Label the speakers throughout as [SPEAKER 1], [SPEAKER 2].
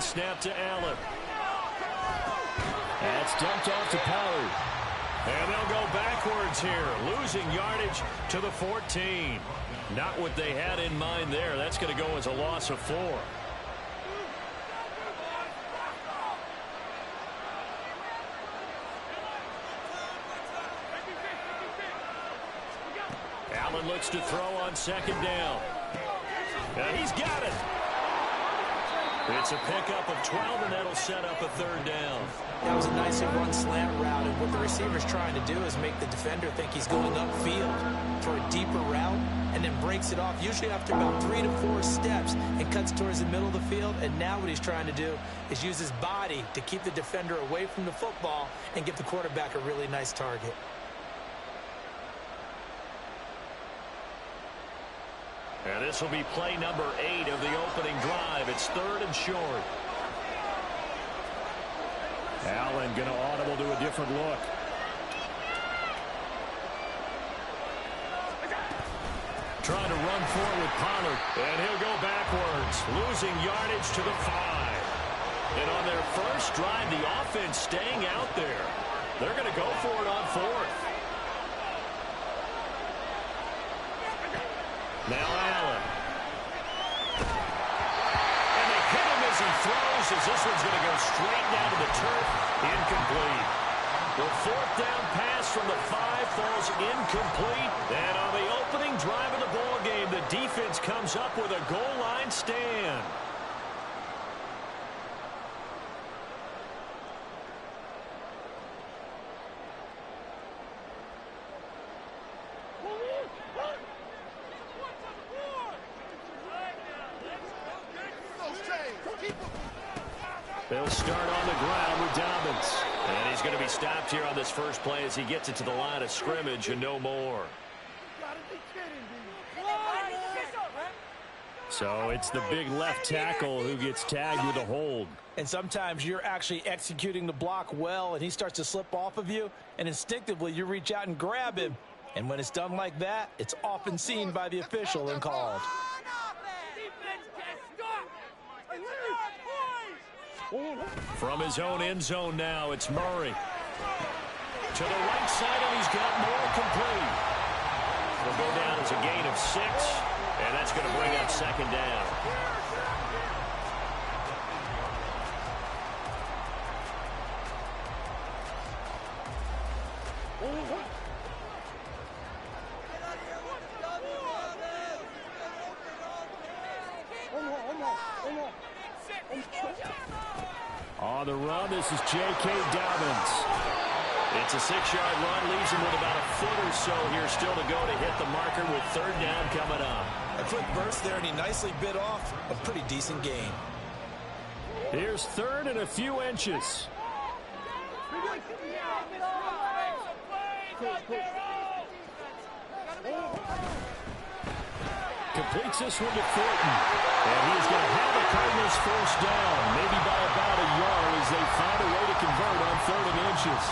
[SPEAKER 1] snap to Allen. That's dumped off to Pollard. And they'll go backwards here, losing yardage to the 14. Not what they had in mind there. That's going to go as a loss of 4. Allen looks to throw on second down. And he's got it. It's a pickup of 12, and that'll set up a third down.
[SPEAKER 2] That was a nicely run slant route, and what the receiver's trying to do is make the defender think he's going upfield for a deeper route, and then breaks it off, usually after about 3 to 4 steps, and cuts towards the middle of the field. And now what he's trying to do is use his body to keep the defender away from the football and give the quarterback a really nice target.
[SPEAKER 1] And this will be play number 8 of the opening drive. It's 3rd and short. Allen going to audible to a different look. Trying to run forward with Pollard. And he'll go backwards, losing yardage to the 5. And on their first drive, the offense staying out there. They're going to go for it on 4th. Now Allen. And they hit him as he throws, as this one's going to go straight down to the turf. Incomplete. The 4th down pass from the 5 falls incomplete. And on the opening drive of the ball game, the defense comes up with a goal line stand. They'll start on the ground with Dobbins. And he's going to be stopped here on this first play as he gets it to the line of scrimmage and no more. So it's the big left tackle who gets tagged with a hold.
[SPEAKER 2] And sometimes you're actually executing the block well, and he starts to slip off of you, and instinctively you reach out and grab him. And when it's done like that, it's often seen by the official and called.
[SPEAKER 1] From his own end zone now, it's Murray. To the right side, and he's got more complete. Will go down as a gain of 6, and that's going to bring up second down. On the run, this is J.K. Dobbins. It's a 6-yard run, leaves him with about a foot or so here still to go to hit the marker with third down coming up.
[SPEAKER 2] A quick burst there, and he nicely bit off a pretty decent gain.
[SPEAKER 1] Here's 3rd and a few inches. Completes this one to Thornton. And he's going to have the Cardinals forced down, maybe by about a yard as they find a way to convert on 3rd and inches.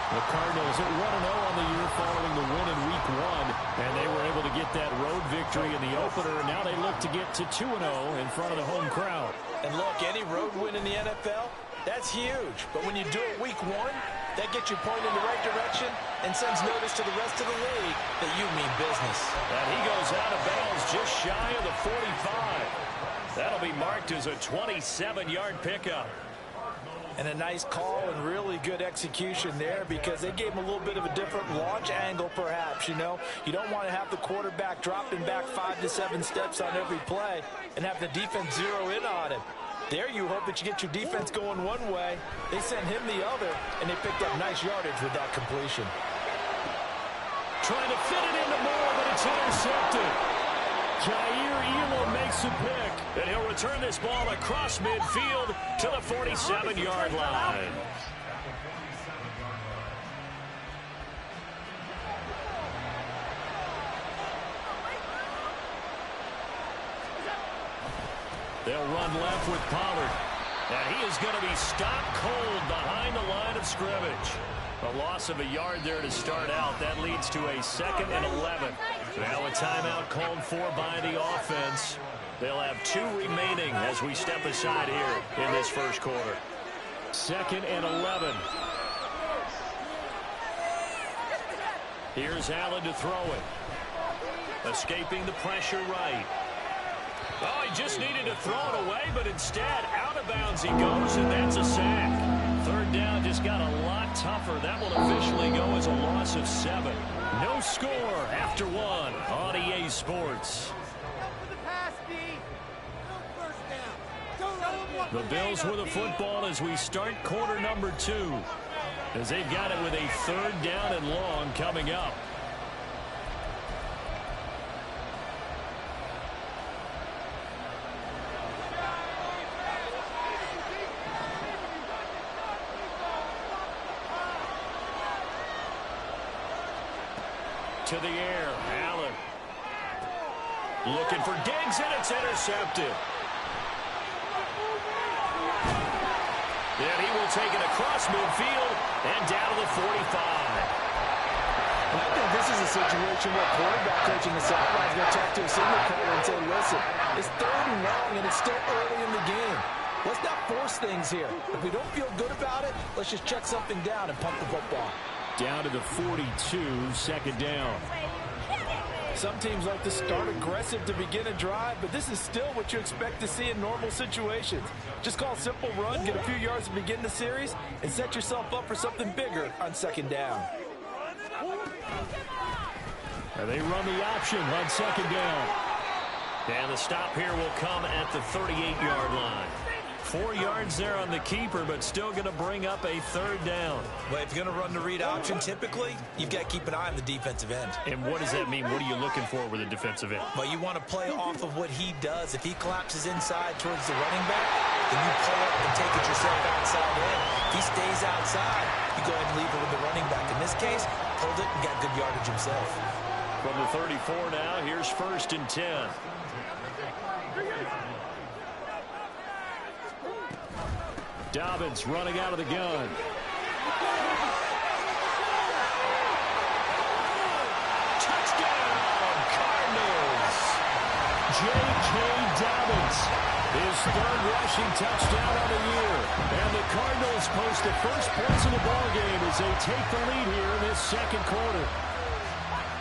[SPEAKER 1] The Cardinals at 1-0 on the year following the win in Week 1, and they were able to get that road victory in the opener, and now they look to get to 2-0 in front of the home crowd.
[SPEAKER 2] And look, any road win in the NFL, that's huge. But when you do it Week 1, that gets you pointed in the right direction and sends notice to the rest of the league that you mean business.
[SPEAKER 1] And he goes out of bounds just shy of the 45. That'll be marked as a 27-yard pickup.
[SPEAKER 2] And a nice call and really good execution there because they gave him a little bit of a different launch angle perhaps, you know. You don't want to have the quarterback dropping back 5 to 7 steps on every play and have the defense zero in on him. There you hope that you get your defense going one way. They sent him the other, and they picked up nice yardage with that completion.
[SPEAKER 1] Trying to fit it into Moore, but it's intercepted. Jair Elam makes a pick, and he'll return this ball across midfield to the 47-yard line. They'll run left with Pollard. And he is going to be stopped cold behind the line of scrimmage. A loss of a yard there to start out. That leads to a 2nd and 11. Now a timeout called for by the offense. They'll have 2 remaining as we step aside here in this first quarter. 2nd and 11. Here's Allen to throw it. Escaping the pressure right. Oh, he just needed to throw it away, but instead, out of bounds he goes, and that's a sack. 3rd down just got a lot tougher. That will officially go as a loss of 7. No score after 1 on EA Sports. The Bills with the football as we start quarter number 2. As they've got it with a 3rd down and long coming up. To the air, Allen. Looking for Diggs, and it's intercepted. And he will take it across midfield and down to the 45.
[SPEAKER 2] And I think this is a situation where quarterback coaching the sideline is going to talk to a signal caller and say, listen, it's 3rd and long, and it's still early in the game. Let's not force things here. If we don't feel good about it, let's just check something down and pump the football.
[SPEAKER 1] Down to the 42, 2nd down.
[SPEAKER 2] Some teams like to start aggressive to begin a drive, but this is still what you expect to see in normal situations. Just call a simple run, get a few yards to begin the series, and set yourself up for something bigger on 2nd down.
[SPEAKER 1] And they run the option on 2nd down. And the stop here will come at the 38-yard line. 4 yards there on the keeper, but still going to bring up a 3rd down.
[SPEAKER 2] Well, if you're going to run the read option, typically, you've got to keep an eye on the defensive end.
[SPEAKER 1] And what does that mean? What are you looking for with a defensive end?
[SPEAKER 2] Well, you want to play off of what he does. If he collapses inside towards the running back, then you pull up and take it yourself outside in. If he stays outside, you go ahead and leave it with the running back. In this case, pulled it and got good yardage himself.
[SPEAKER 1] From the 34 now, here's 1st and 10. Dobbins running out of the gun. Touchdown, Cardinals. J.K. Dobbins, his 3rd rushing touchdown of the year. And the Cardinals post the first points of the ballgame as they take the lead here in this 2nd quarter.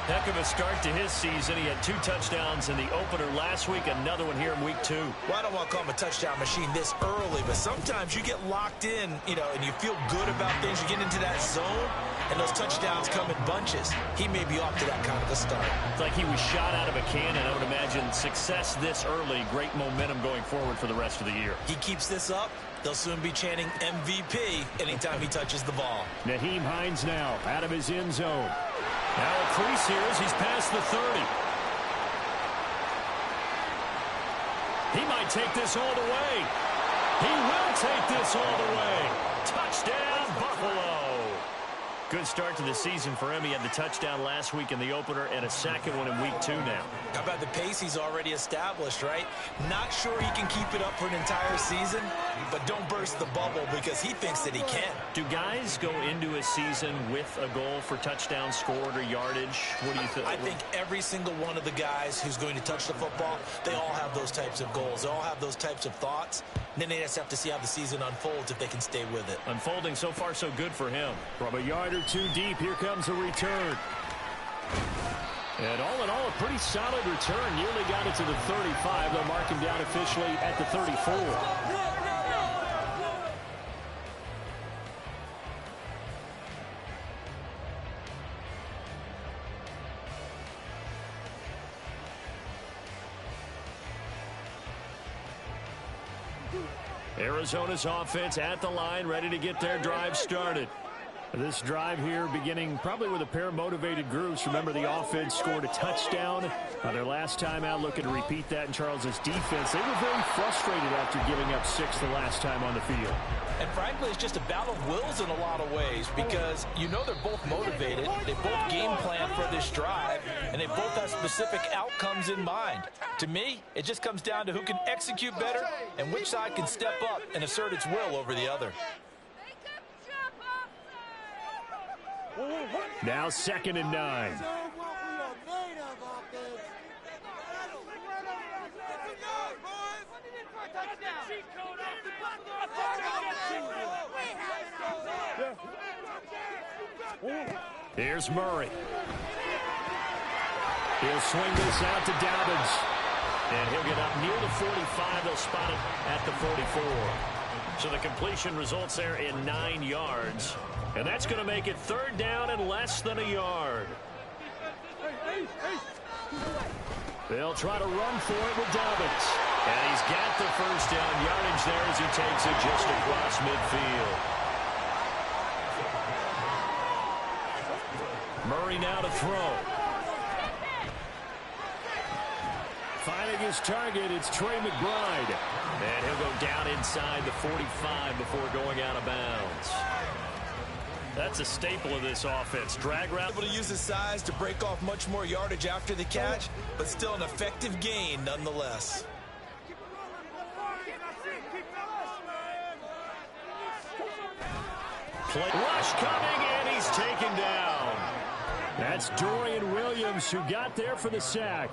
[SPEAKER 1] Heck of a start to his season. He had 2 touchdowns in the opener last week, another one here in week 2.
[SPEAKER 2] Well, I don't want to call him a touchdown machine this early, but sometimes you get locked in, and you feel good about things. You get into that zone, and those touchdowns come in bunches. He may be off to that kind of a start.
[SPEAKER 1] It's like he was shot out of a cannon. I would imagine success this early, great momentum going forward for the rest of the year.
[SPEAKER 2] He keeps this up, they'll soon be chanting MVP anytime he touches the ball.
[SPEAKER 1] Nyheim Hines now out of his end zone. Now a crease here as he's past the 30. He might take this all the way. He will take this all the way. Touchdown, Buffalo. Good start to the season for him. He had the touchdown last week in the opener and a 2nd one in week 2 now.
[SPEAKER 2] How about the pace he's already established, right? Not sure he can keep it up for an entire season, but don't burst the bubble because he thinks that he can.
[SPEAKER 1] Do guys go into a season with a goal for touchdowns scored or yardage? What do you think?
[SPEAKER 2] I think every single one of the guys who's going to touch the football, they all have those types of goals. They all have those types of thoughts. And then they just have to see how the season unfolds if they can stay with it.
[SPEAKER 1] Unfolding so far so good for him. From a yard or 2 deep, here comes a return. And all in all, a pretty solid return. Nearly got it to the 35. They'll mark him down officially at the 34. Arizona's offense at the line, ready to get their drive started. This drive here beginning probably with a pair of motivated groups. Remember, the offense scored a touchdown their last time out. Looking to repeat that in Charles's defense. They were very frustrated after giving up 6 the last time on the field.
[SPEAKER 2] And frankly, it's just a battle of wills in a lot of ways because they're both motivated. They both game plan for this drive, and they both have specific outcomes in mind. To me, it just comes down to who can execute better and which side can step up and assert its will over the other.
[SPEAKER 1] Now 2nd and 9. Here's Murray. He'll swing this out to Dobbins. And he'll get up near the 45. They'll spot it at the 44. So the completion results there in 9 yards. And that's going to make it 3rd down and less than a yard. They'll try to run for it with Dobbins. And he's got the 1st down yardage there as he takes it just across midfield. Murray now to throw. Finding his target, it's Trey McBride. And he'll go down inside the 45 before going out of bounds. That's a staple of this offense. Drag route.
[SPEAKER 2] Able to use his size to break off much more yardage after the catch, but still an effective gain nonetheless.
[SPEAKER 1] Play rush coming, and he's taken down. That's Dorian Williams who got there for the sack.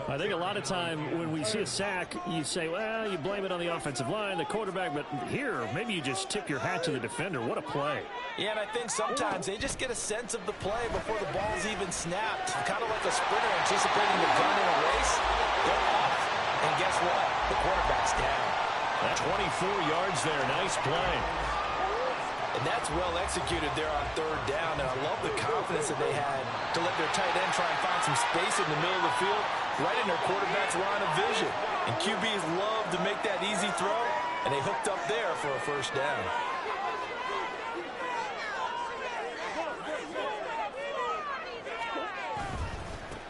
[SPEAKER 1] I think a lot of time when we see a sack, you say, well, you blame it on the offensive line, the quarterback, but here, maybe you just tip your hat to the defender. What a play.
[SPEAKER 2] Yeah, and I think sometimes they just get a sense of the play before the ball's even snapped. Kind of like a sprinter anticipating the gun in a race. They're off, and guess what? The quarterback's down.
[SPEAKER 1] That's 24 yards there. Nice play.
[SPEAKER 2] And that's well executed there on 3rd down. And I love the confidence that they had to let their tight end try and find some space in the middle of the field, right in their quarterback's line of vision. And QBs love to make that easy throw, and they hooked up there for a 1st down.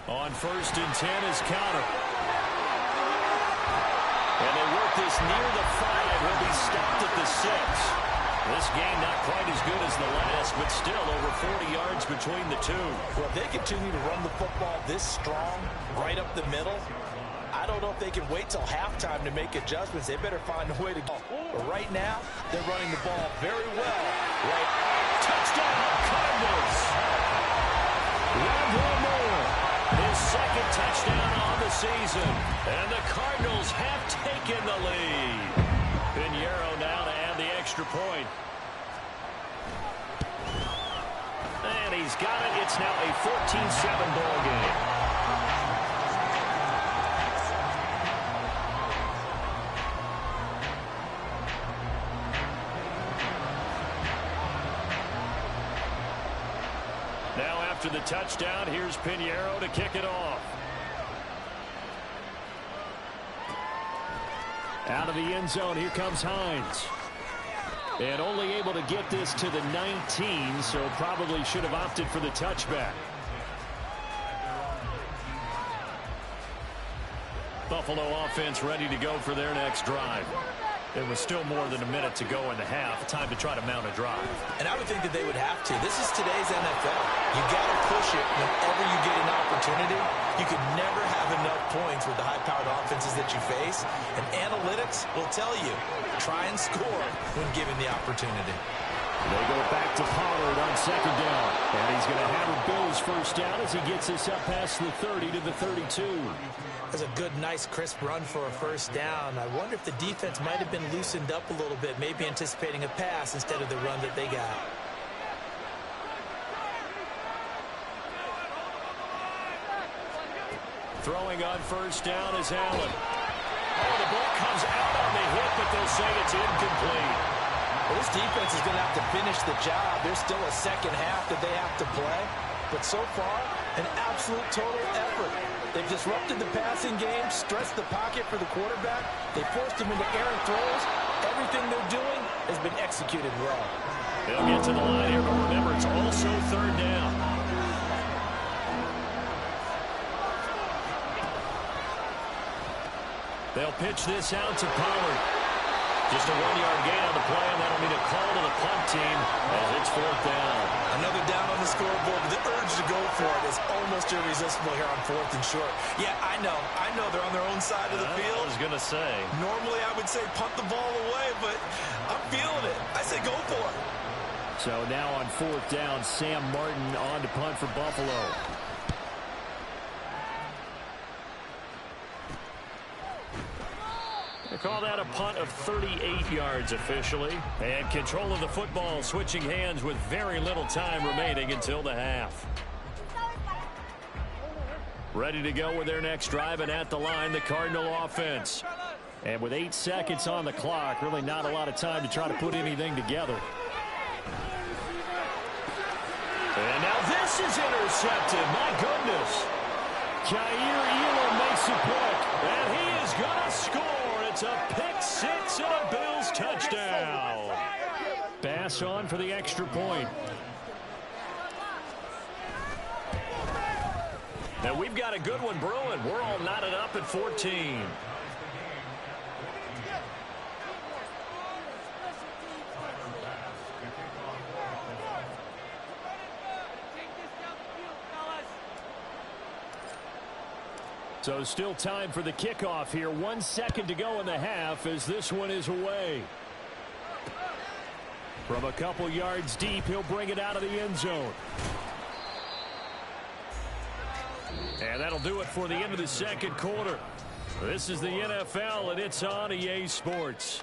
[SPEAKER 1] On 1st and 10 is Counter. And they work this near the 5. He'll be stopped at the 6. This game not quite as good as the last, but still over 40 yards between the two.
[SPEAKER 2] Well, if they continue to run the football this strong, right up the middle, I don't know if they can wait till halftime to make adjustments. They better find a way to go. But right now, they're running the ball very well. Right.
[SPEAKER 1] Touchdown, Cardinals. Rondale Moore, his 2nd touchdown on the season. And the Cardinals have taken the lead. Pinheiro now to add the extra point. And he's got it. It's now a 14-7 ball game. Now after the touchdown, here's Pinheiro to kick it off. Out of the end zone, here comes Hines. And only able to get this to the 19, so probably should have opted for the touchback. Buffalo offense ready to go for their next drive. There was still more than a minute to go in the half. Time to try to mount a drive.
[SPEAKER 2] And I would think that they would have to. This is today's NFL. You got to push it whenever you get an opportunity. You could never have enough points with the high-powered offenses that you face. And analytics will tell you, try and score when given the opportunity.
[SPEAKER 1] They go back to Pollard on 2nd down. And he's going to have a Bills 1st down as he gets this up past the 30 to the 32.
[SPEAKER 2] That's a good, nice, crisp run for a 1st down. I wonder if the defense might have been loosened up a little bit, maybe anticipating a pass instead of the run that they got.
[SPEAKER 1] Throwing on 1st down is Allen. Oh, the ball comes out on the hit, but they'll say it's incomplete.
[SPEAKER 2] Well, this defense is going to have to finish the job. There's still a 2nd half that they have to play. But so far, an absolute total effort. They've disrupted the passing game, stressed the pocket for the quarterback. They forced him into errant throws. Everything they're doing has been executed well.
[SPEAKER 1] They'll get to the line here, but remember, it's also 3rd down. They'll pitch this out to Pollard. Just a 1-yard gain on the play, and that'll mean a call to the punt team as it's 4th down.
[SPEAKER 2] Another down on the scoreboard, but the urge to go for it is almost irresistible here on 4th and short. Yeah, I know they're on their own side of the field.
[SPEAKER 1] I was going to say.
[SPEAKER 2] Normally I would say punt the ball away, but I'm feeling it. I say go for it.
[SPEAKER 1] So now on 4th down, Sam Martin on to punt for Buffalo. They call that a punt of 38 yards officially. And control of the football switching hands with very little time remaining until the half. Ready to go with their next drive, and at the line, the Cardinal offense. And with 8 seconds on the clock, really not a lot of time to try to put anything together. And now this is intercepted. My goodness. Jair Elam makes a pick, and he is going to score. It's a pick six and a Bills touchdown. Pass on for the extra point. Now we've got a good one brewing. We're all knotted up at 14. So still time for the kickoff here. 1 second to go in the half as this one is away. From a couple yards deep, he'll bring it out of the end zone. And that'll do it for the end of the second quarter. This is the NFL, and it's on EA Sports.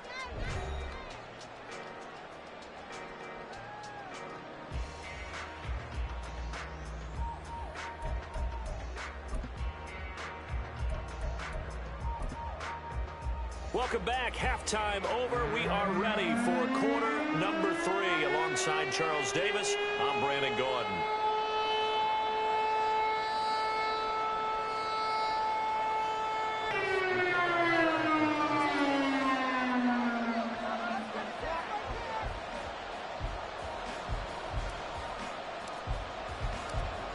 [SPEAKER 1] Welcome back. Halftime over. We are ready for quarter number 3. Alongside Charles Davis, I'm Brandon Gordon.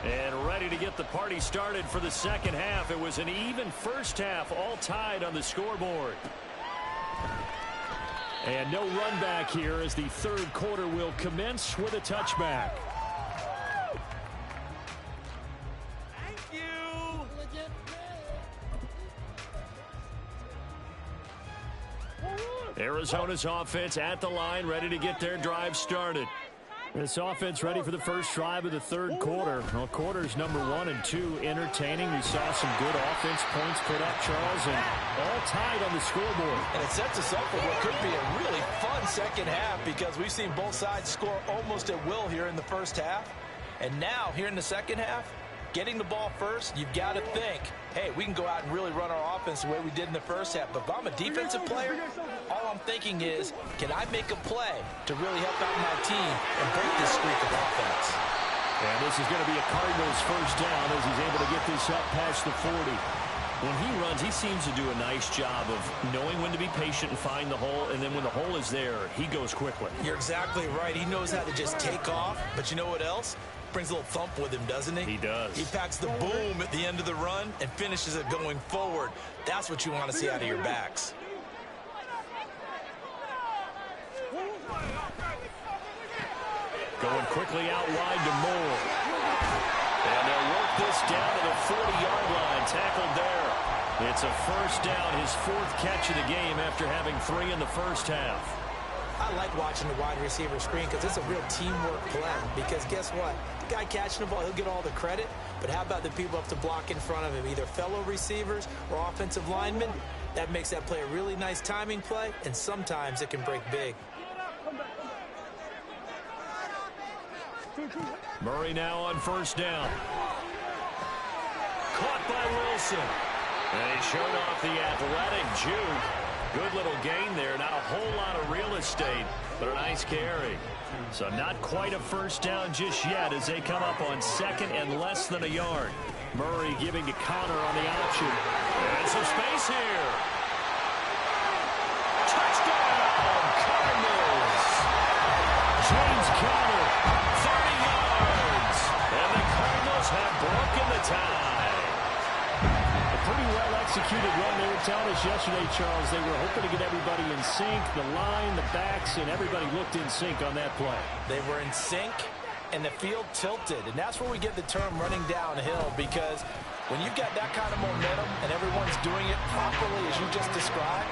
[SPEAKER 1] And ready to get the party started for the second half. It was an even first half, all tied on the scoreboard. And no run back here as the third quarter will commence with a touchback.
[SPEAKER 2] Thank you.
[SPEAKER 1] Arizona's offense at the line, ready to get their drive started. This offense ready for the first drive of the third quarter. Well, quarters number 1 and 2 entertaining. We saw some good offense points put up, Charles, and all tied on the scoreboard.
[SPEAKER 2] And it sets us up for what could be a really fun second half because we've seen both sides score almost at will here in the first half. And now, here in the second half, getting the ball first, you've got to think, hey, we can go out and really run our offense the way we did in the first half. But if I'm a defensive player, all I'm thinking is, can I make a play to really help out my team and break this streak of offense?
[SPEAKER 1] And this is going to be a Cardinals first down as he's able to get this up past the 40. When he runs, he seems to do a nice job of knowing when to be patient and find the hole, and then when the hole is there, he goes quickly.
[SPEAKER 2] You're exactly right. He knows how to just take off, but you know what else? Brings a little thump with him, doesn't he?
[SPEAKER 1] He does.
[SPEAKER 2] He packs the boom at the end of the run and finishes it going forward. That's what you want to see out of your backs.
[SPEAKER 1] Going quickly out wide to Moore. And they'll work this down to the 40-yard line. Tackled there. It's a first down, his 4th catch of the game after having 3 in the first half.
[SPEAKER 2] I like watching the wide receiver screen because it's a real teamwork play. Because guess what? The guy catching the ball, he'll get all the credit. But how about the people up to block in front of him, either fellow receivers or offensive linemen? That makes that play a really nice timing play, and sometimes it can break big.
[SPEAKER 1] Murray now on first down. Caught by Wilson. And he showed off the athletic juke. Good little gain there. Not a whole lot of real estate, but a nice carry. So not quite a first down just yet as they come up on second and less than a yard. Murray giving to Connor on the option. And some space here. Touchdown, Cardinals. James Conner, 30 yards. And the Cardinals have broken the tie. A pretty well-executed run. They were telling us yesterday, Charles, they were hoping to get everybody in sync. The line, the backs, and everybody looked in sync on that play.
[SPEAKER 2] They were in sync, and the field tilted. And that's where we get the term running downhill, because when you've got that kind of momentum and everyone's doing it properly as you just described,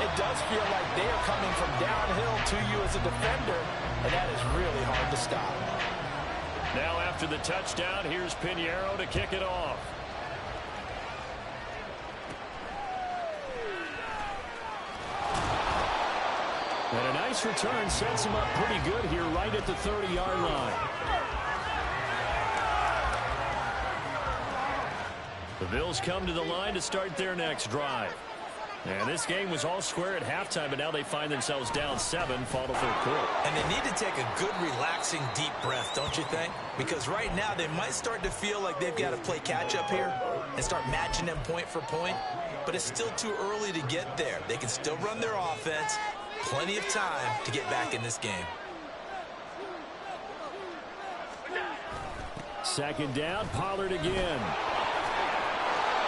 [SPEAKER 2] it does feel like they are coming from downhill to you as a defender, and that is really hard to stop.
[SPEAKER 1] Now after the touchdown, here's Pinheiro to kick it off. And a nice return sets him up pretty good here right at the 30-yard line. The Bills come to the line to start their next drive. And this game was all square at halftime, but now they find themselves down 7, fall to third quarter.
[SPEAKER 2] And they need to take a good, relaxing, deep breath, don't you think? Because right now they might start to feel like they've got to play catch-up here and start matching them point for point. But it's still too early to get there. They can still run their offense. Plenty of time to get back in this game.
[SPEAKER 1] Second down, Pollard again.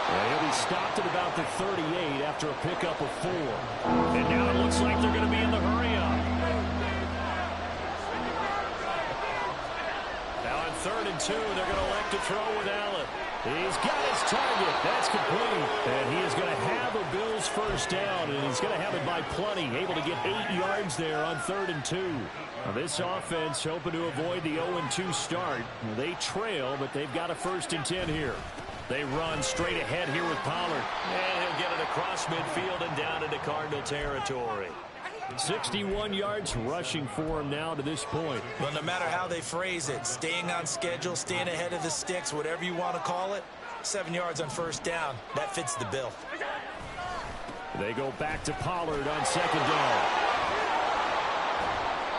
[SPEAKER 1] And he'll be stopped at about the 38 after a pickup of 4. And now it looks like they're going to be in the hurry-up. Now on 3rd and 2, they're going to elect to throw with Allen. He's got his target. That's complete. And he is going to have a Bills first down, and he's going to have it by plenty. Able to get 8 yards there on 3rd and 2. Now this offense hoping to avoid the 0-2 start. They trail, but they've got a 1st and 10 here. They run straight ahead here with Pollard. And he'll get it across midfield and down into Cardinal territory. 61 yards rushing for him now to this point.
[SPEAKER 2] Well, no matter how they phrase it, staying on schedule, staying ahead of the sticks, whatever you want to call it, 7 yards on 1st down, that fits the bill.
[SPEAKER 1] They go back to Pollard on 2nd down.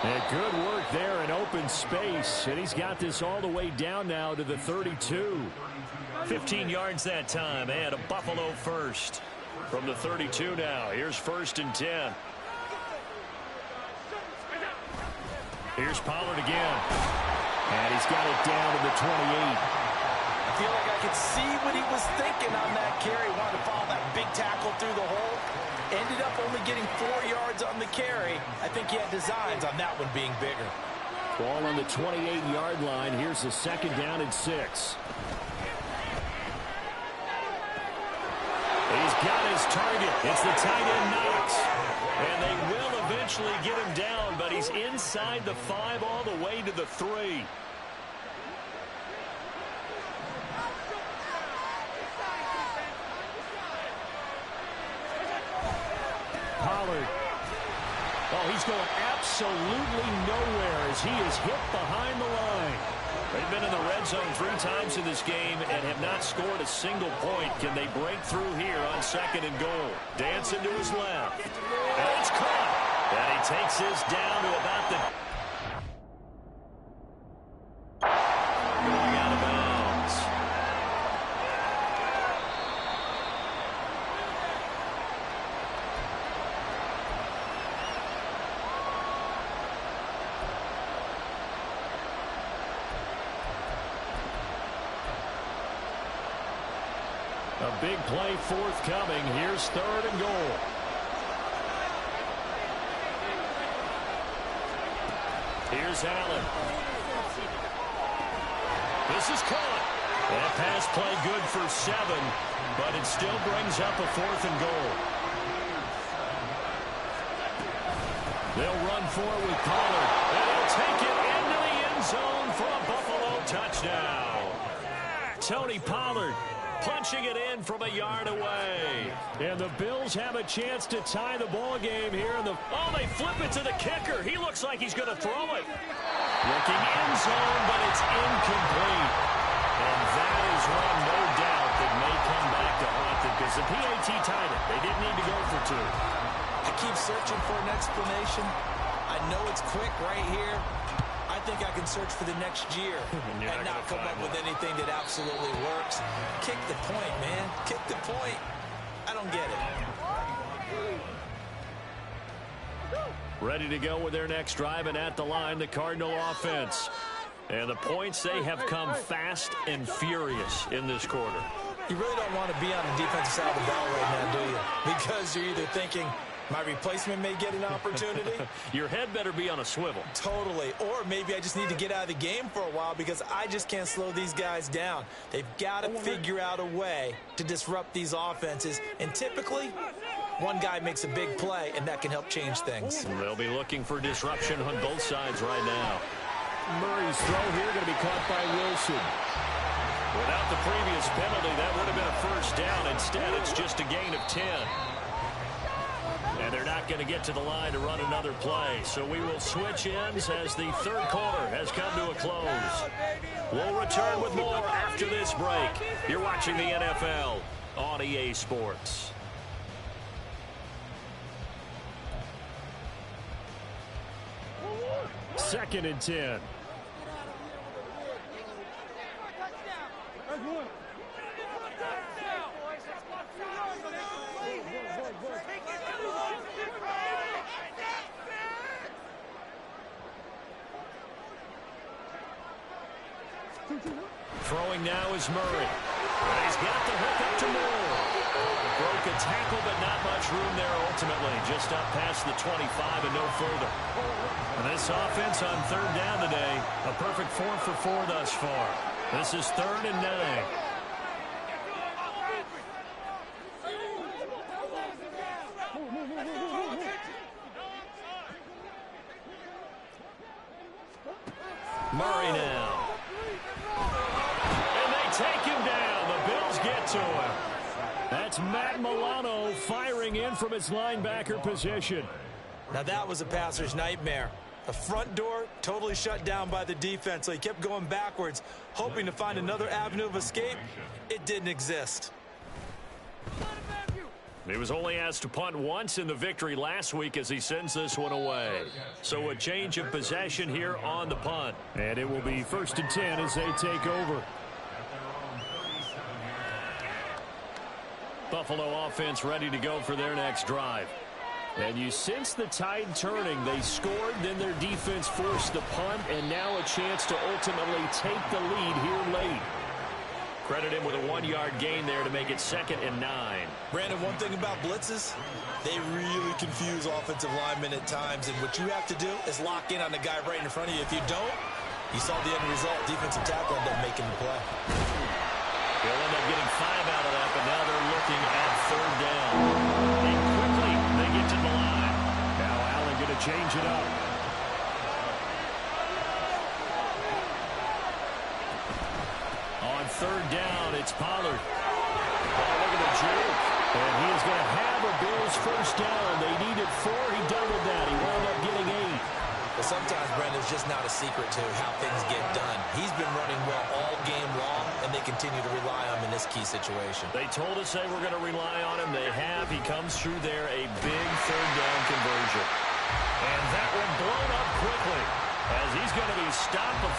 [SPEAKER 1] And good work there in open space. And he's got this all the way down now to the 32. 15 yards that time, and a Buffalo first. From the 32 now, here's 1st and 10. Here's Pollard again. And he's got it down to the 28.
[SPEAKER 2] I feel like I could see what he was thinking on that carry. Wanted to follow that big tackle through the hole. Ended up only getting 4 yards on the carry. I think he had designs on that one being bigger.
[SPEAKER 1] Ball on the 28-yard line. Here's the 2nd down and 6. He's got his target. It's the tight end Knox. And they will eventually get him down, but he's inside the 5 all the way to the 3. Pollard. Oh, he's going absolutely nowhere as he is hit behind the line. They've been in the red zone 3 times in this game and have not scored a single point. Can they break through here on 2nd and goal? Dancing to his left. And it's caught. And he takes this down to about the... Going out of bounds. A big play forthcoming. Here's 3rd and goal. Here's Allen. This is caught. That pass play good for 7, but it still brings up a 4th and goal. They'll run for it with Pollard. And he'll take it into the end zone for a Buffalo touchdown. Tony Pollard punching it in from a yard away. And the Bills have a chance to tie the ball game here. Oh, they flip it to the kicker. He looks like he's going to throw it. Looking end zone, but it's incomplete. And that is one, no doubt, that may come back to haunt them because the PAT tied it. They didn't need to go for 2.
[SPEAKER 2] I keep searching for an explanation. I know it's quick right here. I think I can search for the next year and not come up with anything that absolutely works. Kick the point, man. Kick the point. I don't get it.
[SPEAKER 1] Ready to go with their next drive, and at the line, the Cardinal offense. And the points, they have come fast and furious in this quarter.
[SPEAKER 2] You really don't want to be on the defensive side of the ball right now, do you? Because you're either thinking, my replacement may get an opportunity.
[SPEAKER 1] Your head better be on a swivel.
[SPEAKER 2] Totally. Or maybe I just need to get out of the game for a while because I just can't slow these guys down. They've got to figure out a way to disrupt these offenses. And typically, one guy makes a big play, and that can help change things.
[SPEAKER 1] They'll be looking for disruption on both sides right now. Murray's throw here going to be caught by Wilson. Without the previous penalty, that would have been a 1st down. Instead, it's just a gain of 10. And they're not not going to get to the line to run another play. So we will switch ends as the third quarter has come to a close. We'll return with more after this break. You're watching the NFL on EA Sports.
[SPEAKER 3] Second and 10.
[SPEAKER 1] Throwing now is Murray. And he's got the hook up to Moore. Broke a tackle, but not much room there ultimately. Just up past the 25 and no further. And this offense on third down today, a perfect 4 for 4 thus far. This is 3rd and 9. Murray now. And they take him down. The Bills get to him.
[SPEAKER 3] That's Matt Milano firing in from its linebacker position.
[SPEAKER 2] Now that was a passer's nightmare. The front door totally shut down by the defense, so he kept going backwards, hoping to find another avenue of escape. It didn't exist.
[SPEAKER 1] He was only asked to punt once in the victory last week as he sends this one away. So a change of possession here on the punt.
[SPEAKER 3] And it will be 1st and 10 as they take over.
[SPEAKER 1] Buffalo offense ready to go for their next drive. And you sense the tide turning. They scored, then their defense forced the punt, and now a chance to ultimately take the lead here late. Credit him with a 1-yard gain there to make it 2nd and 9.
[SPEAKER 2] Brandon, one thing about blitzes, they really confuse offensive linemen at times, and what you have to do is lock in on the guy right in front of you. If you don't, you saw the end result. Defensive tackle ended up making the play.
[SPEAKER 1] They'll end up getting 5 out of that, but now they're looking at 3rd down. And quickly, they get to the line.
[SPEAKER 3] Now Allen going to change it up.
[SPEAKER 1] On 3rd down, it's Pollard. Oh, look at the juke.
[SPEAKER 3] And he is going to have a Bills 1st down. They needed 4. He doubled that. He wound up getting 8.
[SPEAKER 2] Well, sometimes, Brandon, it's just not a secret to how things get done. He's been running well all game long, and they continue to rely on him in this key situation.
[SPEAKER 1] They told us they were going to rely on him. They have. He comes through there, a big 3rd down conversion. And that one blown up quickly as he's going to be stopped before